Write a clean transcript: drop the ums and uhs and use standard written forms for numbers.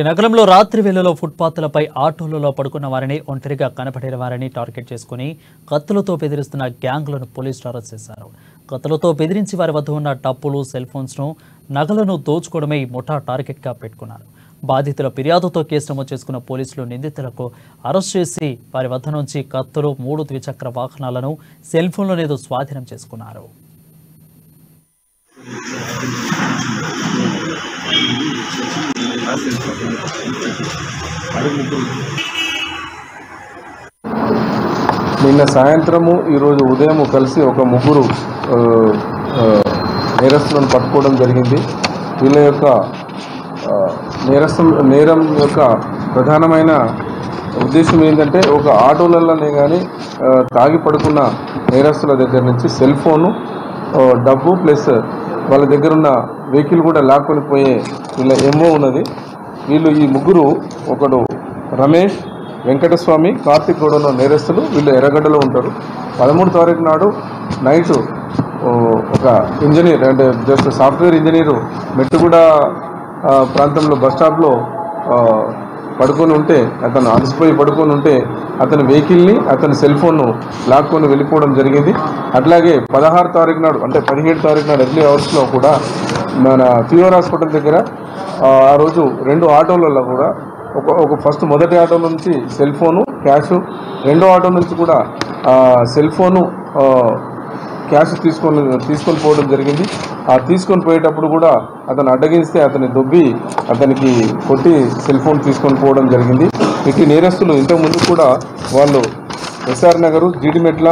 నగరంలో రాత్రి వేళలో ఫుట్పాత్లపై ఆటోలలో పడుకున్న వారిని ఒంటరిగా కనపడిన వారిని టార్గెట్ చేసుకుని కత్తులతో బెదిరిస్తున్న గ్యాంగ్లను పోలీసులు అరెస్ట్ చేశారు. కత్తులతో బెదిరించి వారి వద్ద ఉన్న డబ్బులు, సెల్ ఫోన్స్ను, నగలను దోచుకోవడమే ఈ ముఠా టార్గెట్గా పెట్టుకున్నారు. బాధితుల ఫిర్యాదుతో కేసు నమోదు చేసుకున్న పోలీసులు నిందితులకు అరెస్ట్ చేసి వారి వద్ద నుంచి కత్తులు, 3 ద్విచక్ర వాహనాలను, సెల్ ఫోన్లను స్వాధీనం చేసుకున్నారు. నిన్న సాయంత్రము ఈరోజు ఉదయం కలిసి ఒక ముగ్గురు నేరస్తులను పట్టుకోవడం జరిగింది. వీళ్ళ యొక్క నేరం యొక్క ప్రధానమైన ఉద్దేశం ఏంటంటే, ఒక ఆటోలలోనే కానీ తాగి పడుకున్న నేరస్తుల దగ్గర నుంచి సెల్ ఫోను, డబ్బు ప్లస్ వాళ్ళ దగ్గర ఉన్న వెహికల్ కూడా లాక్కొని పోయే వీళ్ళ ఎంఓ ఉన్నది. వీళ్ళు ఈ ముగ్గురు, ఒకడు రమేష్, వెంకటస్వామి, కార్తిక్ గౌడ నేరస్తులు. వీళ్ళు ఎర్రగడ్డలో ఉంటారు. 13వ తారీఖు నాడు నైటు ఒక ఇంజనీర్, అంటే జస్ట్ సాఫ్ట్వేర్ ఇంజనీరు, మెట్టుగూడ ప్రాంతంలో బస్టాప్లో పడుకొని ఉంటే, అతను అలసిపోయి పడుకొని ఉంటే అతని వెహికల్ని, అతని సెల్ ఫోన్ను లాక్కొని వెళ్ళిపోవడం జరిగింది. అట్లాగే 16వ తారీఖు నాడు, అంటే 17వ తారీఖు నాడు ఎర్లీ అవర్స్లో కూడా మన ఫీవర్ హాస్పిటల్ దగ్గర ఆ రోజు 2 ఆటోలలో కూడా మొదటి ఆటో నుంచి సెల్ ఫోను, క్యాష్, రెండో ఆటో నుంచి కూడా సెల్ ఫోను, క్యాష్ తీసుకొని పోవడం జరిగింది. ఆ తీసుకొని పోయేటప్పుడు కూడా అతను అడ్డగిస్తే అతన్ని దొబ్బి అతనికి కొట్టి సెల్ ఫోన్ తీసుకొని పోవడం జరిగింది. ఇటు నేరస్తులు ఇంతకుముందు కూడా వాళ్ళు ఎస్ఆర్ నగరు, జీడిమెట్ల,